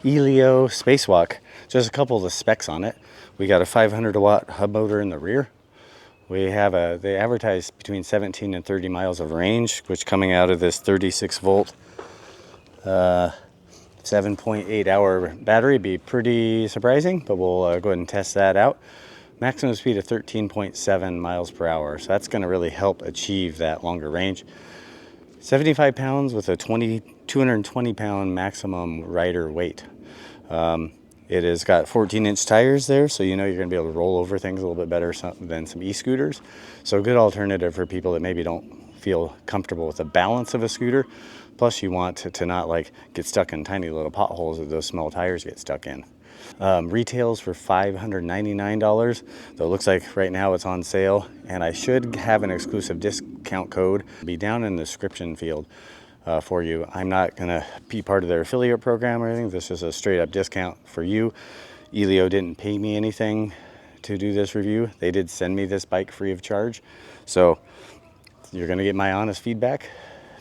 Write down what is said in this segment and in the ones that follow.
Eilleo Spacewalk. Just a couple of the specs on it. We got a 500 watt hub motor in the rear. We have they advertise between 17 and 30 miles of range, which coming out of this 36 volt 7.8 hour battery be pretty surprising, but we'll go ahead and test that out. Maximum speed of 13.7 miles per hour, so that's going to really help achieve that longer range. 75 pounds with a 220 pound maximum rider weight. It has got 14-inch tires there, so you know you're going to be able to roll over things a little bit better than some e-scooters. So a good alternative for people that maybe don't feel comfortable with the balance of a scooter. Plus you want to not like get stuck in tiny little potholes that those small tires get stuck in. Retails for $599, though it looks like right now it's on sale, and I should have an exclusive discount code be down in the description field for you. I'm not going to be part of their affiliate program or anything. This is a straight up discount for you. Eilleo didn't pay me anything to do this review. They did send me this bike free of charge. So you're going to get my honest feedback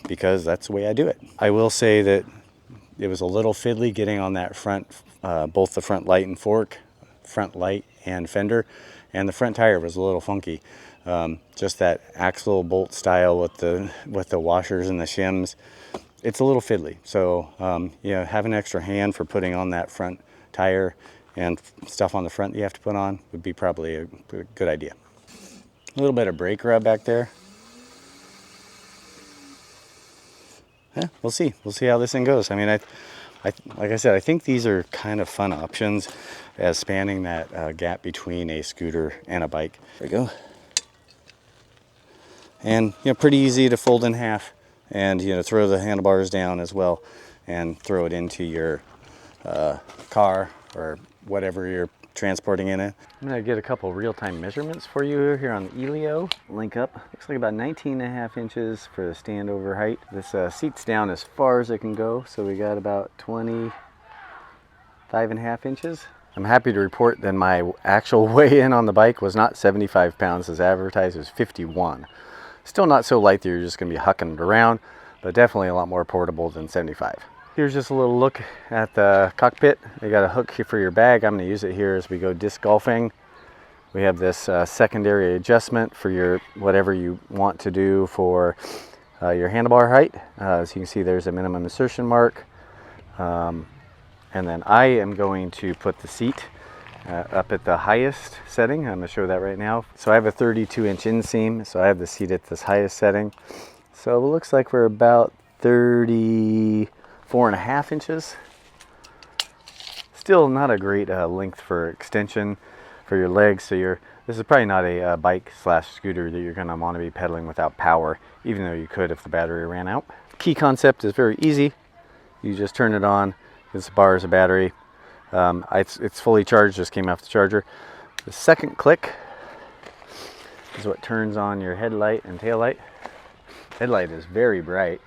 because that's the way I do it. I will say that it was a little fiddly getting on that front, both the front light and fork, front light and fender, and the front tire was a little funky. Just that axle bolt style with the washers and the shims, it's a little fiddly. So have an extra hand for putting on that front tire and stuff on the front that you have to put on would be probably a good idea. A little bit of brake rub back there. Yeah, we'll see how this thing goes. I mean, like I said, I think these are kind of fun options as spanning that gap between a scooter and a bike. There we go. And pretty easy to fold in half, and throw the handlebars down as well, and throw it into your car or whatever you're transporting in it. I'm gonna get a couple real-time measurements for you here on the Eilleo. Link up. Looks like about 19.5 inches for the standover height. This seat's down as far as it can go, so we got about 25.5 inches. I'm happy to report that my actual weigh-in on the bike was not 75 pounds as advertised, it was 51. Still not so light that you're just going to be hucking it around, but definitely a lot more portable than 75. Here's just a little look at the cockpit. You got a hook here for your bag. I'm going to use it here as we go disc golfing. We have this secondary adjustment for your whatever you want to do for your handlebar height. As you can see, there's a minimum insertion mark. And then I am going to put the seat up at the highest setting. I'm going to show that right now. So I have a 32-inch inseam, so I have the seat at this highest setting. So it looks like we're about 34.5 inches. Still not a great length for extension for your legs. So this is probably not a bike / scooter that you're going to want to be pedaling without power, even though you could if the battery ran out. Key concept is very easy. You just turn it on. This bar is a battery. It's fully charged, just came off the charger. The second click is what turns on your headlight and tail light. Headlight is very bright,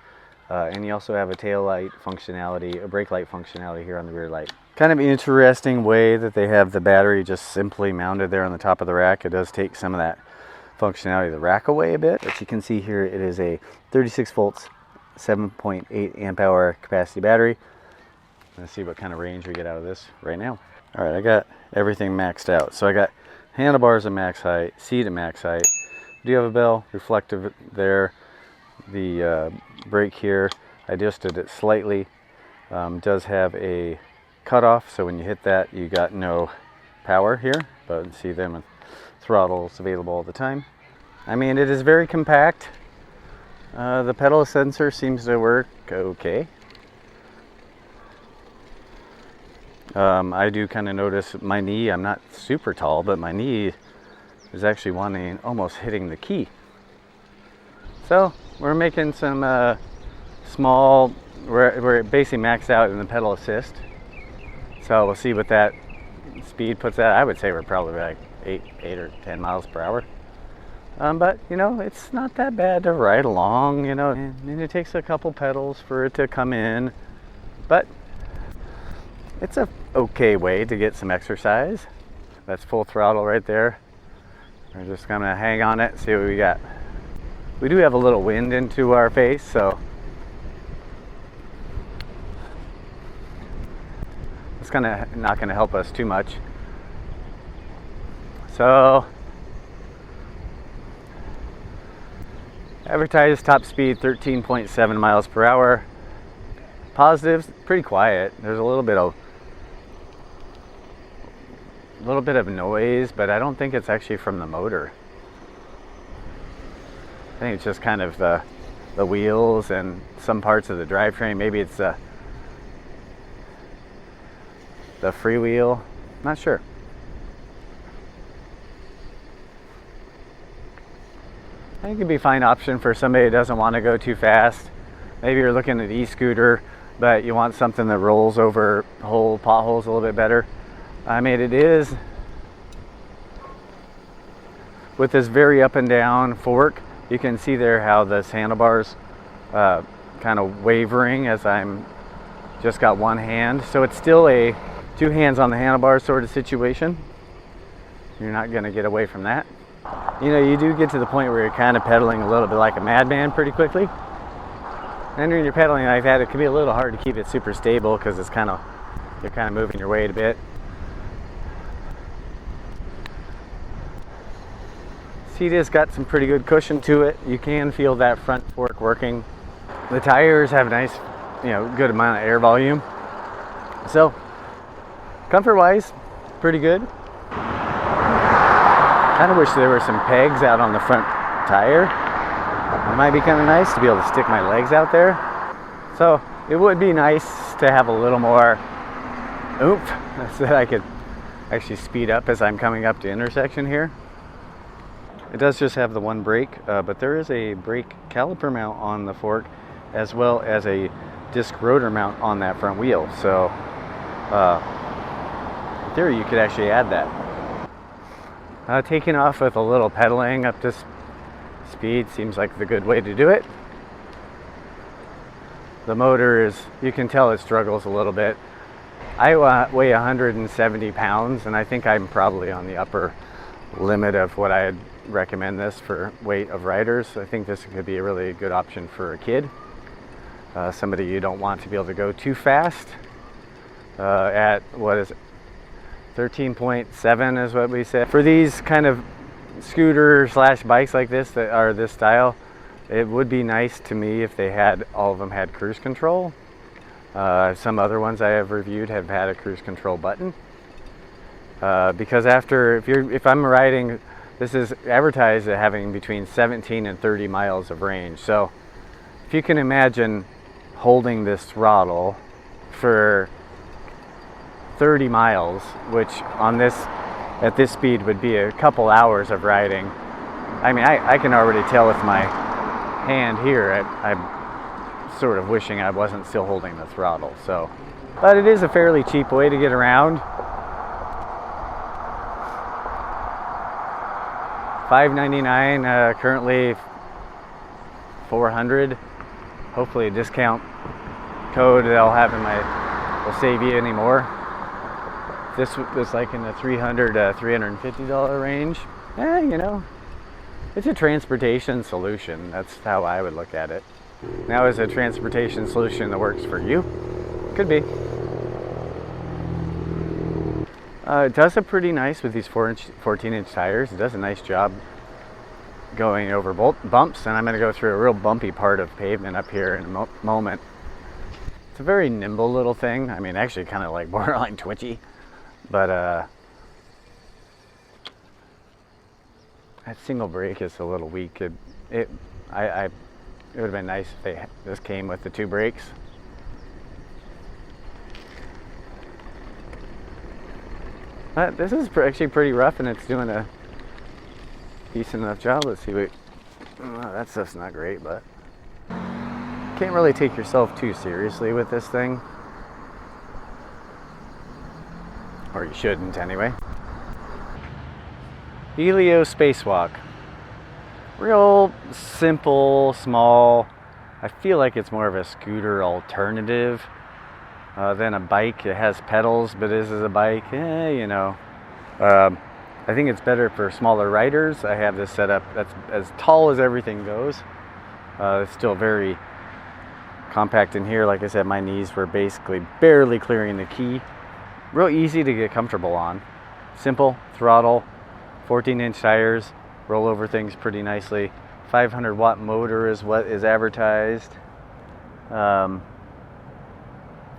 and you also have a tail light functionality, a brake light functionality here on the rear light. Kind of interesting way that they have the battery just simply mounted there on the top of the rack. It does take some of that functionality of the rack away a bit, but you can see here it is a 36 volts, 7.8 amp hour capacity battery. Let's see what kind of range we get out of this right now. All right, I got everything maxed out. So I got handlebars at max height, seat at max height. Do you have a bell? Reflective there. The brake here, I adjusted it slightly. Does have a cutoff, so when you hit that, you got no power here. But see them and throttles available all the time. I mean, it is very compact. The pedal sensor seems to work okay. I do kind of notice my knee, I'm not super tall, but my knee is actually almost hitting the key. So we're making some we're basically maxed out in the pedal assist. So we'll see what that speed puts at. I would say we're probably like 8 or 10 miles per hour. But it's not that bad to ride along, and it takes a couple pedals for it to come in. But it's a okay way to get some exercise. That's full throttle right there. We're just gonna hang on it, see what we got. We do have a little wind into our face, so it's not gonna help us too much. So advertised top speed 13.7 miles per hour. Positives, pretty quiet. There's a little bit of noise, but I don't think it's actually from the motor. I think it's just kind of the wheels and some parts of the drivetrain. Maybe it's the freewheel. Not sure. I think it'd be a fine option for somebody who doesn't want to go too fast. Maybe you're looking at e-scooter, but you want something that rolls over whole potholes a little bit better. I mean, it is, with this very up and down fork, you can see there how this handlebars kind of wavering as I'm just got one hand. So it's still a two hands on the handlebars sort of situation. You're not going to get away from that. You know, you do get to the point where you're kind of pedaling a little bit like a madman pretty quickly. And when you're pedaling like that, it can be a little hard to keep it super stable because you're kind of moving your weight a bit. Seat has got some pretty good cushion to it. You can feel that front fork working. The tires have a nice, good amount of air volume. So, comfort-wise, pretty good. Kind of wish there were some pegs out on the front tire. It might be kind of nice to be able to stick my legs out there. So it would be nice to have a little more oomph so that I could actually speed up as I'm coming up to intersection here. It does just have the one brake, but there is a brake caliper mount on the fork as well as a disc rotor mount on that front wheel. So in theory you could actually add that. Taking off with a little pedaling up to speed seems like the good way to do it. The motor is, you can tell it struggles a little bit. I weigh 170 pounds and I think I'm probably on the upper limit of what I'd recommend this for weight of riders. I think this could be a really good option for a kid. Somebody you don't want to be able to go too fast. At what is it? 13.7 is what we said. For these kind of scooter slash bikes like this that are this style, it would be nice to me if they had, all of them had cruise control. Some other ones I have reviewed have had a cruise control button. Because if I'm riding, this is advertised as having between 17 and 30 miles of range. So if you can imagine holding this throttle for 30 miles, which at this speed would be a couple hours of riding. I mean, I can already tell with my hand here, I'm sort of wishing I wasn't still holding the throttle. So, but it is a fairly cheap way to get around. $599, currently $400. Hopefully a discount code that I'll have in will save you any more. This was like in the $300 to $350 range. It's a transportation solution. That's how I would look at it. Now, is a transportation solution that works for you? Could be. It does it pretty nice with these 14-inch tires. It does a nice job going over bumps, and I'm going to go through a real bumpy part of pavement up here in a moment. It's a very nimble little thing. I mean, actually kind of like borderline twitchy. But that single brake is a little weak. It would have been nice if this came with the two brakes. But this is actually pretty rough, and it's doing a decent enough job. Let's see what. That stuff's not great, but can't really take yourself too seriously with this thing. Or you shouldn't, anyway. Eilleo Spacewalk. Real simple, small. I feel like it's more of a scooter alternative than a bike. It has pedals, but this is a bike. I think it's better for smaller riders. I have this set up that's as tall as everything goes. It's still very compact in here. Like I said, my knees were basically barely clearing the key. real easy to get comfortable on. Simple throttle, 14-inch tires, roll over things pretty nicely. 500 watt motor is what is advertised.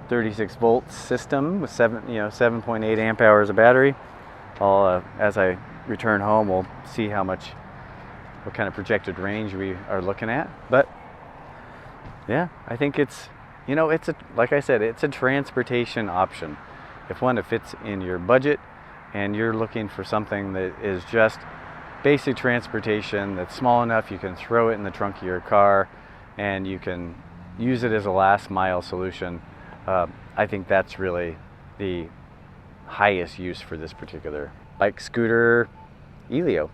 36 volt system with 7.8 amp hours of battery. As I return home, we'll see what kind of projected range we are looking at. But yeah, I think it's like I said, it's a transportation option. If one that fits in your budget and you're looking for something that is just basic transportation, that's small enough you can throw it in the trunk of your car and you can use it as a last mile solution, I think that's really the highest use for this particular bike, scooter, Eilleo.